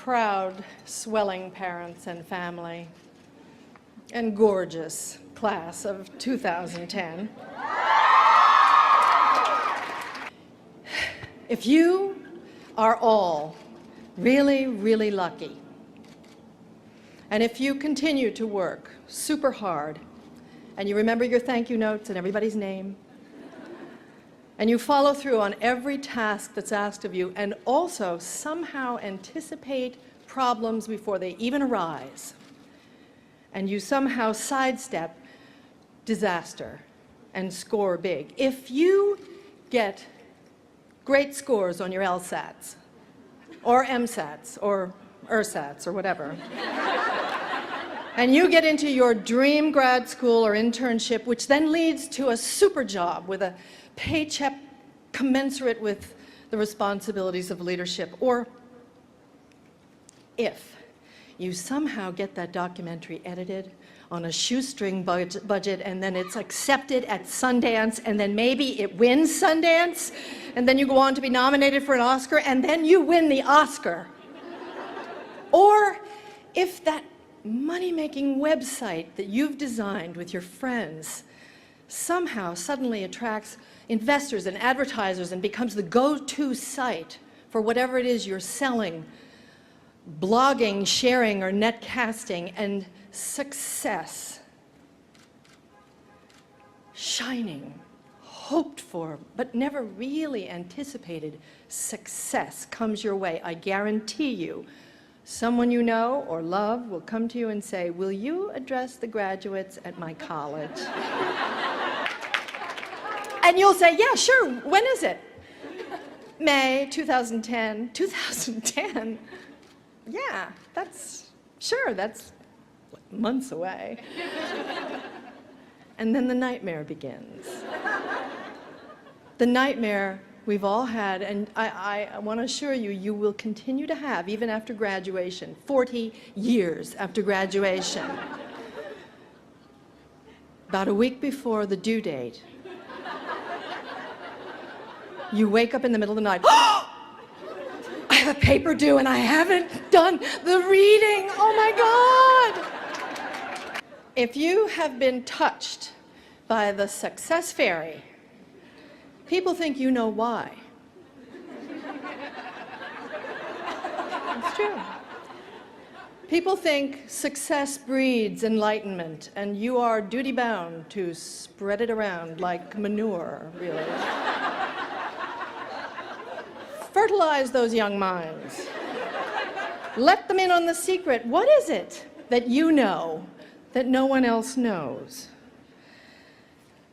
proud, swelling parents and family, and gorgeous class of 2010. If you are all really, really lucky, and if you continue to work super hard, and you remember your thank you notes and everybody's name, and you follow through on every task that's asked of you, and also somehow anticipate problems before they even arise, and you somehow sidestep disaster and score big. If you get great scores on your LSATs, or MSATs, or ERSATs, or whatever, and you get into your dream grad school or internship, which then leads to a super job with a paycheck commensurate with the responsibilities of leadership, or if you somehow get that documentary edited on a shoestring budget, and then it's accepted at Sundance, and then maybe it wins Sundance, and then you go on to be nominated for an Oscar, and then you win the Oscar. Or if that money-making website that you've designed with your friends somehow suddenly attracts investors and advertisers and becomes the go-to site for whatever it is you're selling, blogging, sharing, or netcasting, and success, shining, hoped for, but never really anticipated success comes your way, I guarantee you, someone you know or love will come to you and say, "Will you address the graduates at my college?" And you'll say, "Yeah, sure, when is it?" May 2010. 2010? Yeah, that's months away. And then the nightmare begins. The nightmare we've all had, and I want to assure you, you will continue to have, even after graduation, 40 years after graduation. About a week before the due date, you wake up in the middle of the night, I have a paper due and I haven't done the reading, oh my God! If you have been touched by the success fairy, people think you know why. It's true. People think success breeds enlightenment, and you are duty-bound to spread it around like manure, really. Fertilize those young minds. Let them in on the secret. What is it that you know that no one else knows?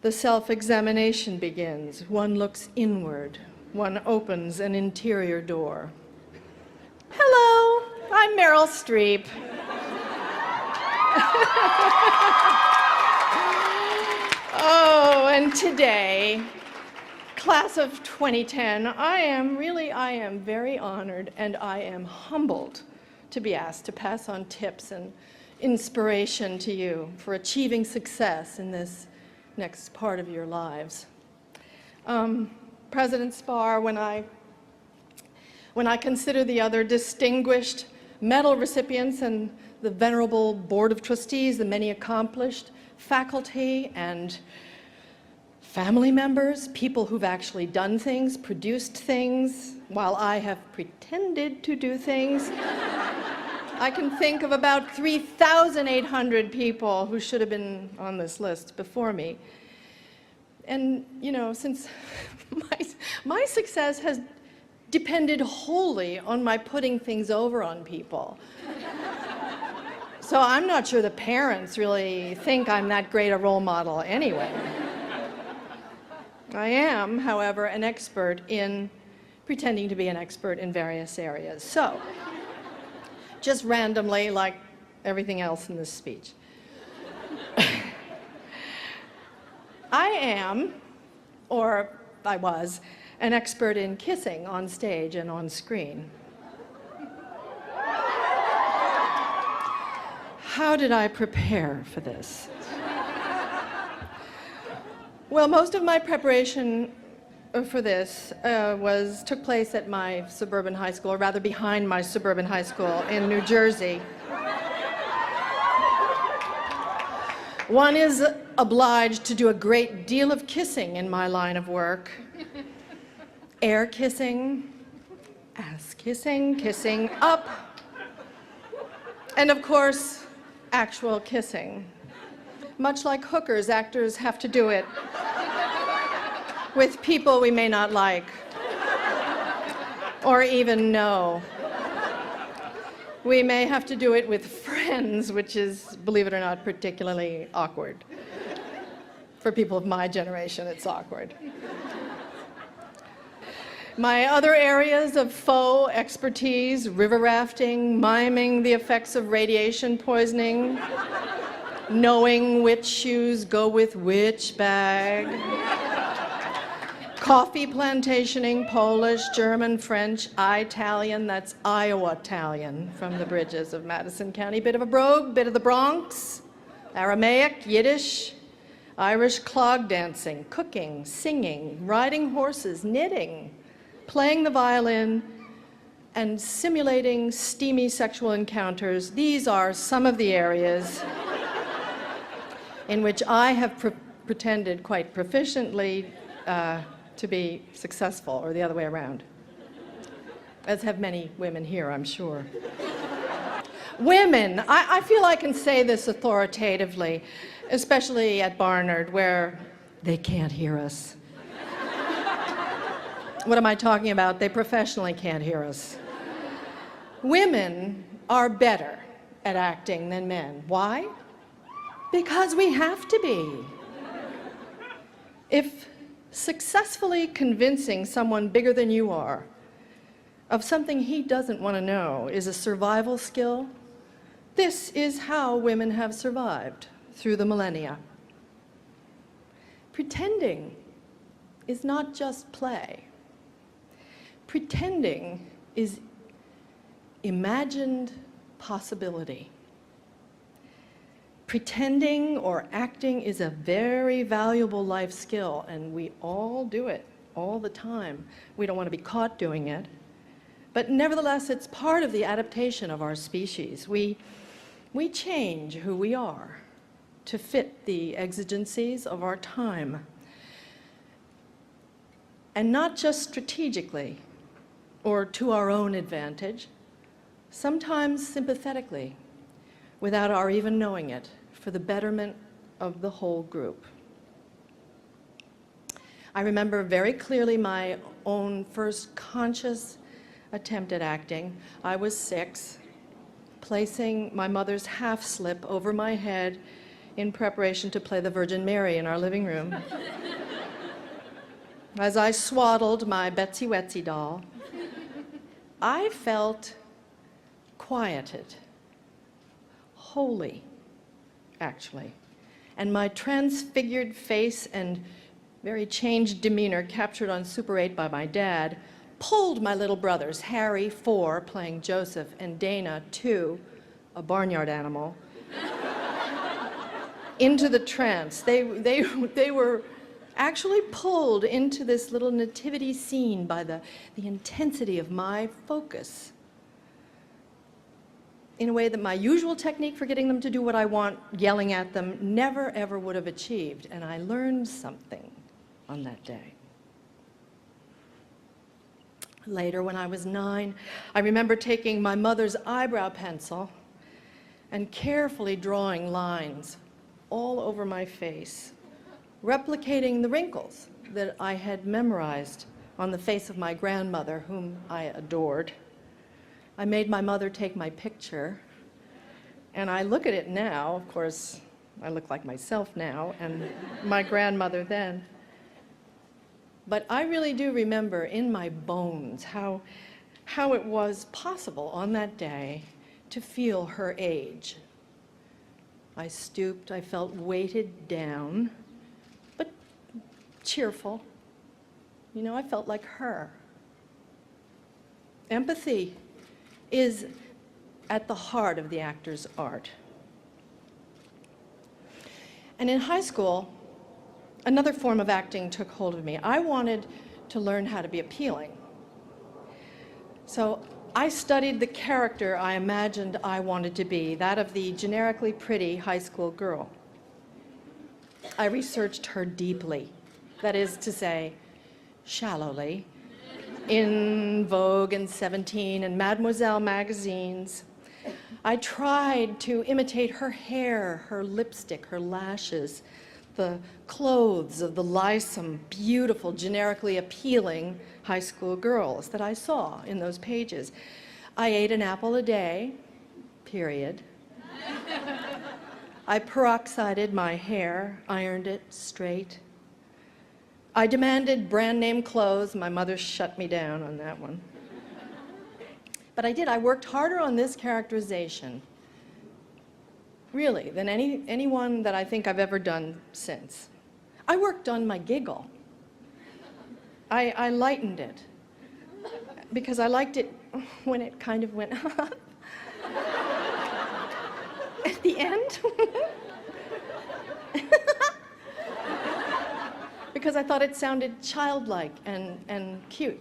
The self-examination begins. One looks inward. One opens an interior door. Hello, I'm Meryl Streep. Oh, and today, class of 2010, I am very honored, and I am humbled to be asked to pass on tips and inspiration to you for achieving success in this next part of your lives. President Spar, when I consider the other distinguished medal recipients and the venerable Board of Trustees, the many accomplished faculty and family members, people who've actually done things, produced things, while I have pretended to do things, I can think of about 3,800 people who should have been on this list before me. And, you know, since my success has depended wholly on my putting things over on people. So I'm not sure the parents really think I'm that great a role model anyway. I am, however, an expert in pretending to be an expert in various areas. So, just randomly, like everything else in this speech. I am, or I was, an expert in kissing on stage and on screen. How did I prepare for this? Well, most of my preparation for this took place at my suburban high school, or rather behind my suburban high school in New Jersey. One is obliged to do a great deal of kissing in my line of work. Air kissing, ass kissing, kissing up, and of course, actual kissing. Much like hookers, actors have to do it with people we may not like or even know. We may have to do it with friends, which is, believe it or not, particularly awkward. For people of my generation, it's awkward. My other areas of faux expertise: river rafting, miming the effects of radiation poisoning, knowing which shoes go with which bag, coffee plantationing, Polish, German, French, Italian, that's Iowa-Italian from the bridges of Madison County, bit of a brogue, bit of the Bronx, Aramaic, Yiddish, Irish clog dancing, cooking, singing, riding horses, knitting, playing the violin, and simulating steamy sexual encounters. These are some of the areas in which I have pretended quite proficiently to be successful, or the other way around, as have many women here, I'm sure. Women, I feel I can say this authoritatively, especially at Barnard, where they can't hear us. What am I talking about? They professionally can't hear us. Women are better at acting than men. Why? Because we have to be. If successfully convincing someone bigger than you are of something he doesn't want to know is a survival skill, this is how women have survived through the millennia. Pretending is not just play. Pretending is imagined possibility. Pretending or acting is a very valuable life skill, and we all do it all the time. We don't want to be caught doing it, but nevertheless, it's part of the adaptation of our species. We change who we are to fit the exigencies of our time, and not just strategically or to our own advantage, sometimes sympathetically, without our even knowing it, for the betterment of the whole group. I remember very clearly my own first conscious attempt at acting. I was 6, placing my mother's half slip over my head in preparation to play the Virgin Mary in our living room. As I swaddled my Betsy Wetsy doll, I felt quieted, holy, actually, and my transfigured face and very changed demeanor, captured on Super 8 by my dad, pulled my little brothers, Harry, 4, playing Joseph, and Dana, 2, a barnyard animal, into the trance. They were actually pulled into this little nativity scene by the intensity of my focus, in a way that my usual technique for getting them to do what I want, yelling at them, never ever would have achieved. And I learned something on that day. Later, when I was 9, I remember taking my mother's eyebrow pencil and carefully drawing lines all over my face, replicating the wrinkles that I had memorized on the face of my grandmother, whom I adored. I made my mother take my picture, and I look at it now. Of course, I look like myself now, and my grandmother then. But I really do remember in my bones how it was possible on that day to feel her age. I stooped, I felt weighted down, but cheerful. You know, I felt like her. Empathy is at the heart of the actor's art. And in high school, another form of acting took hold of me. I wanted to learn how to be appealing. So I studied the character I imagined I wanted to be, that of the generically pretty high school girl. I researched her deeply, that is to say, shallowly, in Vogue and 17 and Mademoiselle magazines. I tried to imitate her hair, her lipstick, her lashes, the clothes of the lissome, beautiful, generically appealing high school girls that I saw in those pages. I ate an apple a day, period. I peroxided my hair, ironed it straight. I demanded brand name clothes. My mother shut me down on that one. But I did. I worked harder on this characterization, really, than anyone that I think I've ever done since. I worked on my giggle. I lightened it because I liked it when it kind of went up at the end. Because I thought it sounded childlike and cute.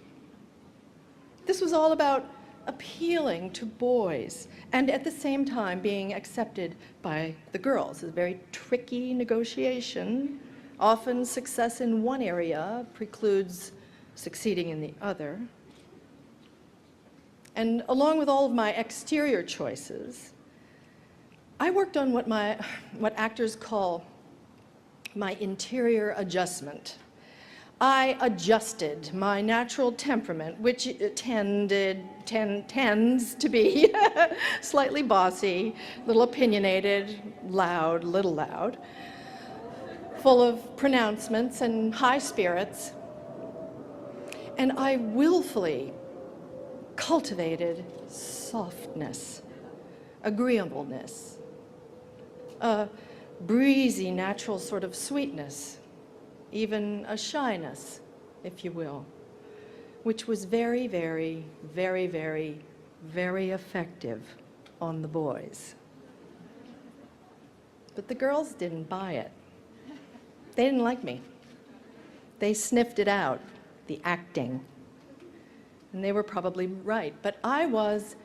This was all about appealing to boys and at the same time being accepted by the girls. It's a very tricky negotiation. Often success in one area precludes succeeding in the other. And along with all of my exterior choices, I worked on what actors call my interior adjustment. I adjusted my natural temperament, which tends to be slightly bossy, little opinionated, loud, little loud, full of pronouncements and high spirits. And I willfully cultivated softness, agreeableness, a breezy, natural sort of sweetness, even a shyness, if you will, which was very, very, very, very, very effective on the boys. But the girls didn't buy it. They didn't like me. They sniffed it out, the acting. And they were probably right. But I was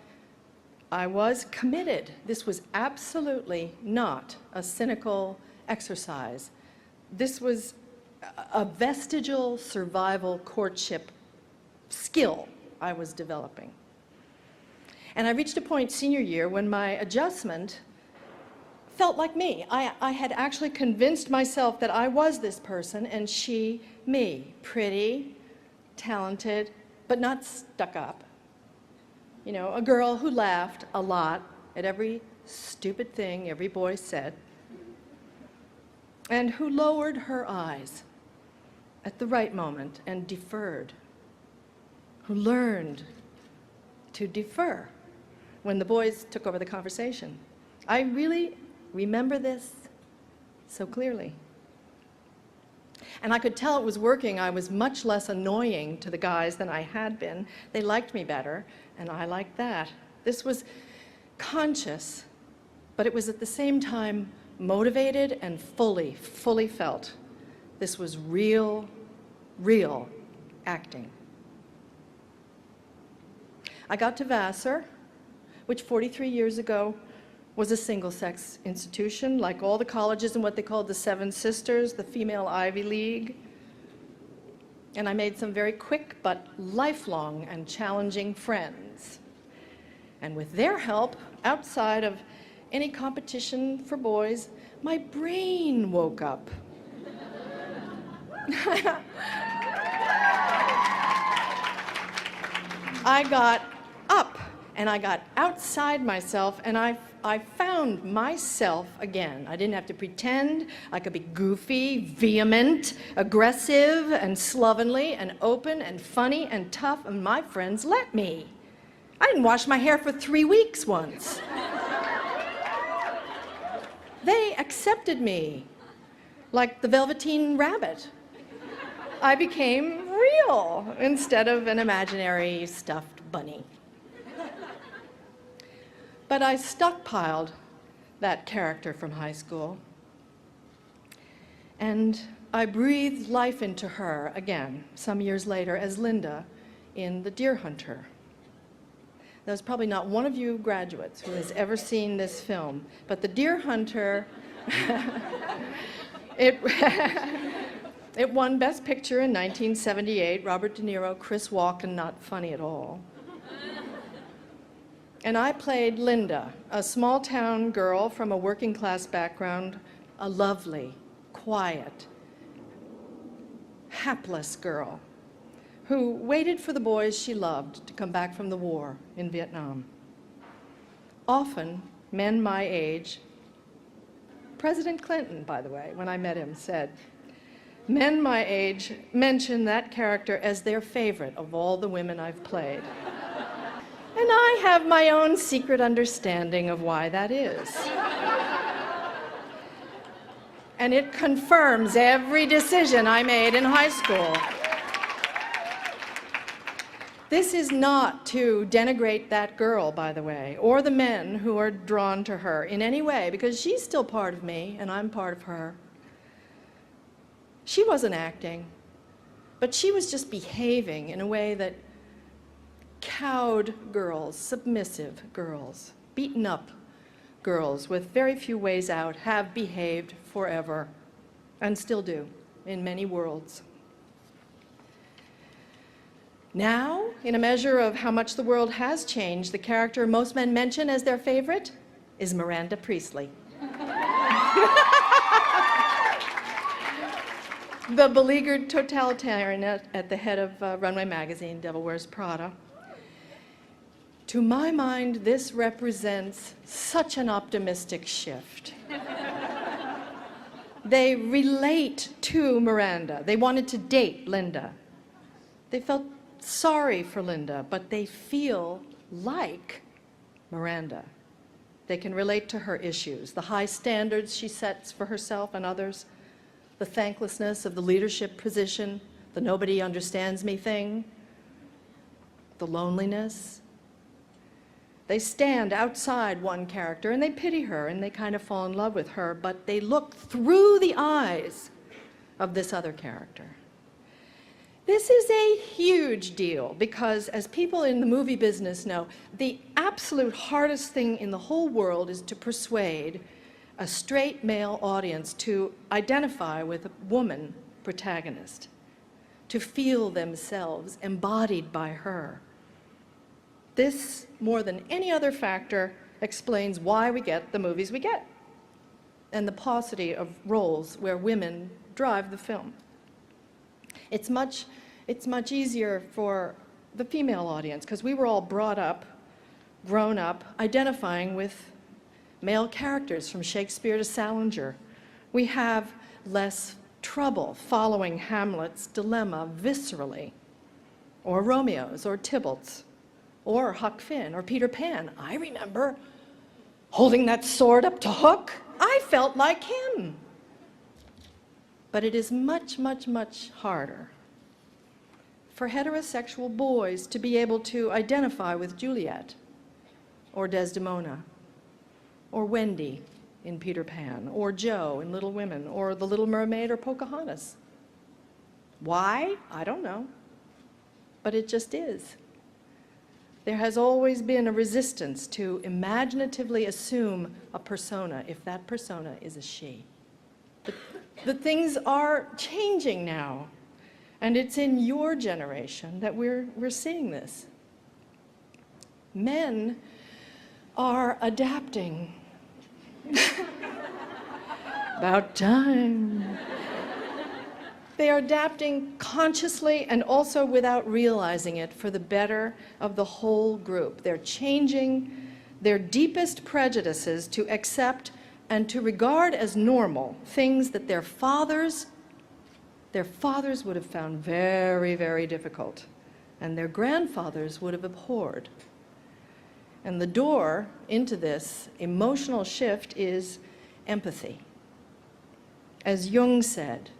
committed. This was absolutely not a cynical exercise. This was a vestigial survival courtship skill I was developing. And I reached a point senior year when my adjustment felt like me. I had actually convinced myself that I was this person and she me. Pretty, talented, but not stuck up. You know, a girl who laughed a lot at every stupid thing every boy said, and who lowered her eyes at the right moment and deferred, who learned to defer when the boys took over the conversation. I really remember this so clearly. And I could tell it was working. I was much less annoying to the guys than I had been. They liked me better, and I liked that. This was conscious, but it was at the same time motivated and fully felt. This was real acting. I got to Vassar, which 43 years ago was a single-sex institution, like all the colleges in what they called the Seven Sisters, the female Ivy League. And I made some very quick but lifelong and challenging friends. And with their help, outside of any competition for boys, my brain woke up. I got up and I got outside myself and I found myself again. I didn't have to pretend. I could be goofy, vehement, aggressive, and slovenly, and open, and funny, and tough, and my friends let me. I didn't wash my hair for 3 weeks once. They accepted me like the Velveteen Rabbit. I became real instead of an imaginary stuffed bunny. But I stockpiled that character from high school, and I breathed life into her again some years later as Linda in The Deer Hunter. There's probably not one of you graduates who has ever seen this film, but The Deer Hunter, it won Best Picture in 1978. Robert De Niro, Chris Walken, not funny at all. And I played Linda, a small-town girl from a working-class background, a lovely, quiet, hapless girl who waited for the boys she loved to come back from the war in Vietnam. Often, men my age, President Clinton, by the way, when I met him, said, men my age mention that character as their favorite of all the women I've played. And I have my own secret understanding of why that is. And it confirms every decision I made in high school. This is not to denigrate that girl, by the way, or the men who are drawn to her in any way, because she's still part of me and I'm part of her. She wasn't acting, but she was just behaving in a way that cowed girls, submissive girls, beaten up girls with very few ways out have behaved forever and still do in many worlds. Now, in a measure of how much the world has changed, the character most men mention as their favorite is Miranda Priestly. The beleaguered totalitarian at the head of Runway magazine, Devil Wears Prada. To my mind, this represents such an optimistic shift. They relate to Miranda. They wanted to date Linda. They felt sorry for Linda, but they feel like Miranda. They can relate to her issues, the high standards she sets for herself and others, the thanklessness of the leadership position, the nobody understands me thing, the loneliness. They stand outside one character and they pity her and they kind of fall in love with her, but they look through the eyes of this other character. This is a huge deal because, as people in the movie business know, the absolute hardest thing in the whole world is to persuade a straight male audience to identify with a woman protagonist, to feel themselves embodied by her. This, more than any other factor, explains why we get the movies we get and the paucity of roles where women drive the film. It's much easier for the female audience because we were all brought up, grown up, identifying with male characters from Shakespeare to Salinger. We have less trouble following Hamlet's dilemma viscerally, or Romeo's, or Tybalt's, or Huck Finn, or Peter Pan. I remember holding that sword up to Hook. I felt like him. But it is much, much, much harder for heterosexual boys to be able to identify with Juliet, or Desdemona, or Wendy in Peter Pan, or Jo in Little Women, or The Little Mermaid, or Pocahontas. Why? I don't know. But it just is. There has always been a resistance to imaginatively assume a persona if that persona is a she. But things are changing now, and it's in your generation that we're seeing this. Men are adapting. About time. They are adapting consciously and also without realizing it for the better of the whole group. They're changing their deepest prejudices to accept and to regard as normal things that their fathers would have found very, very difficult, and their grandfathers would have abhorred. And the door into this emotional shift is empathy. As Jung said,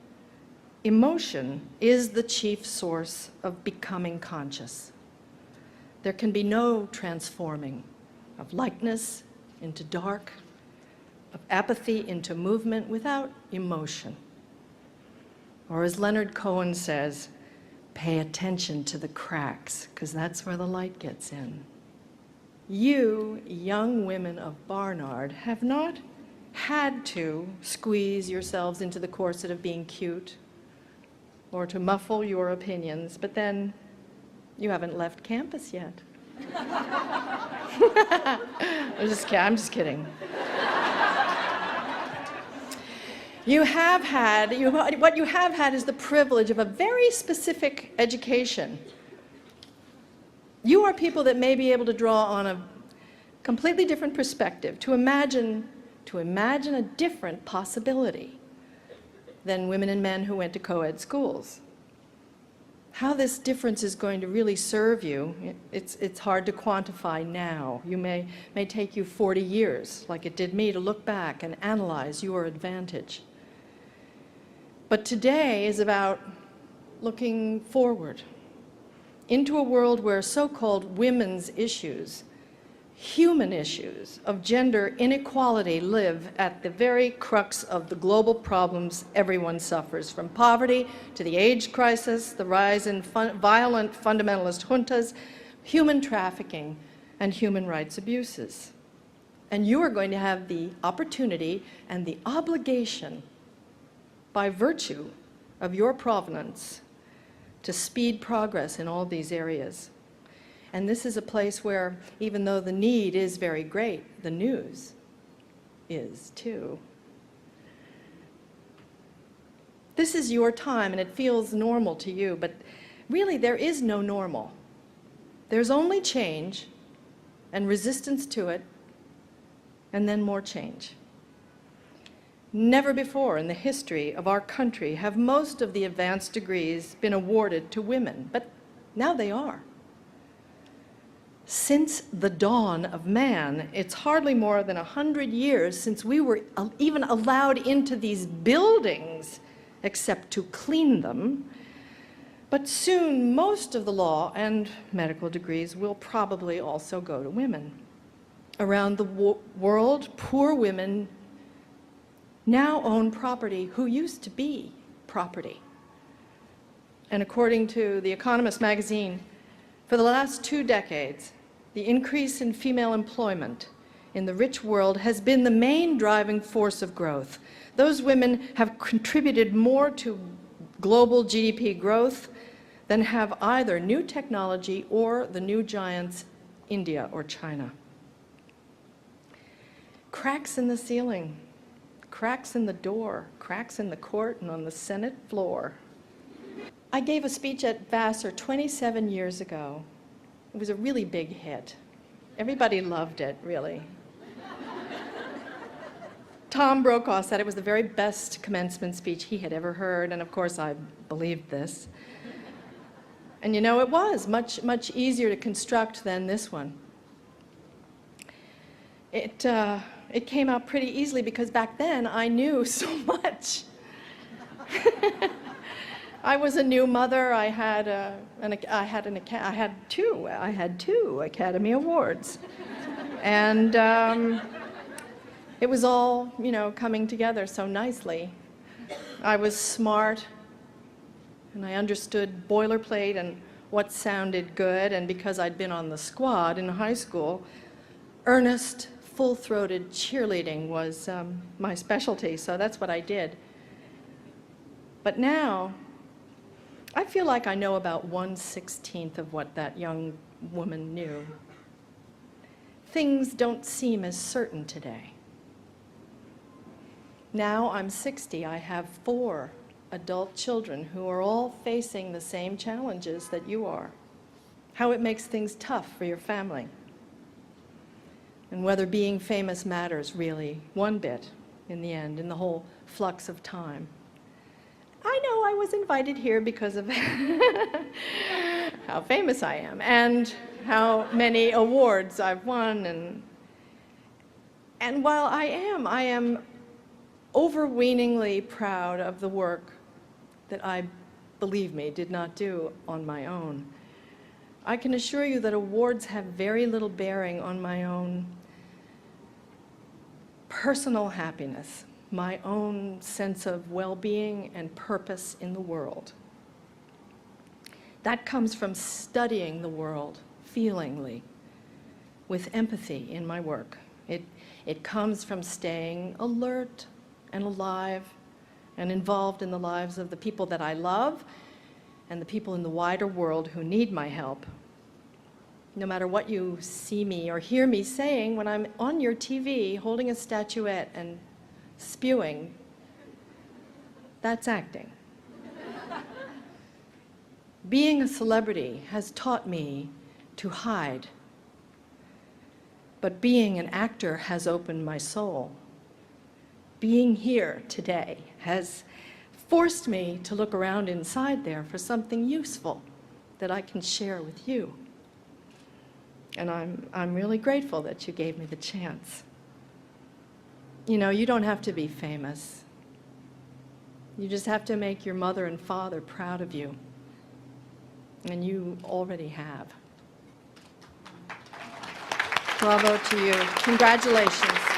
emotion is the chief source of becoming conscious. There can be no transforming of likeness into dark, of apathy into movement without emotion. Or as Leonard Cohen says, pay attention to the cracks, because that's where the light gets in. You, young women of Barnard, have not had to squeeze yourselves into the corset of being cute or to muffle your opinions, but then you haven't left campus yet. I'm just kidding. What you have had is the privilege of a very specific education. You are people that may be able to draw on a completely different perspective, to imagine a different possibility than women and men who went to co-ed schools. How this difference is going to really serve you, it's hard to quantify now. You may take you 40 years, like it did me, to look back and analyze your advantage. But today is about looking forward into a world where so-called women's issues, human issues of gender inequality live at the very crux of the global problems everyone suffers, from poverty to the AIDS crisis, the rise in violent fundamentalist juntas, human trafficking, and human rights abuses. And you are going to have the opportunity and the obligation, by virtue of your provenance, to speed progress in all these areas. And this is a place where, even though the need is very great, the news is too. This is your time, and it feels normal to you, but really there is no normal. There's only change and resistance to it, and then more change. Never before in the history of our country have most of the advanced degrees been awarded to women, but now they are. Since the dawn of man, it's hardly more than 100 years since we were even allowed into these buildings, except to clean them. But soon, most of the law and medical degrees will probably also go to women. Around the world, poor women now own property who used to be property. And according to The Economist magazine, for the last 2 decades, the increase in female employment in the rich world has been the main driving force of growth. Those women have contributed more to global GDP growth than have either new technology or the new giants, India or China. Cracks in the ceiling, cracks in the door, cracks in the court and on the Senate floor. I gave a speech at Vassar 27 years ago. It was a really big hit. Everybody loved it, really. Tom Brokaw said it was the very best commencement speech he had ever heard, and of course I believed this. And you know, it was much easier to construct than this one. It came out pretty easily because back then I knew so much. I was a new mother. I had 2 Academy Awards, and it was all, you know, coming together so nicely. I was smart, and I understood boilerplate and what sounded good, and because I'd been on the squad in high school, earnest, full-throated cheerleading was my specialty, so that's what I did. But now, I feel like I know about 1/16 of what that young woman knew. Things don't seem as certain today. Now I'm 60, I have 4 adult children who are all facing the same challenges that you are. How it makes things tough for your family. And whether being famous matters really one bit in the end, in the whole flux of time. I know I was invited here because of how famous I am and how many awards I've won. And while I am overweeningly proud of the work that I, believe me, did not do on my own. I can assure you that awards have very little bearing on my own personal happiness, my own sense of well-being and purpose in the world. That comes from studying the world feelingly, with empathy in my work. It comes from staying alert and alive and involved in the lives of the people that I love and the people in the wider world who need my help. No matter what you see me or hear me saying when I'm on your TV holding a statuette and spewing, that's acting. Being a celebrity has taught me to hide, but being an actor has opened my soul. Being here today has forced me to look around inside there for something useful that I can share with you. And I'm really grateful that you gave me the chance. You know, you don't have to be famous. You just have to make your mother and father proud of you. And you already have. Bravo to you. Congratulations.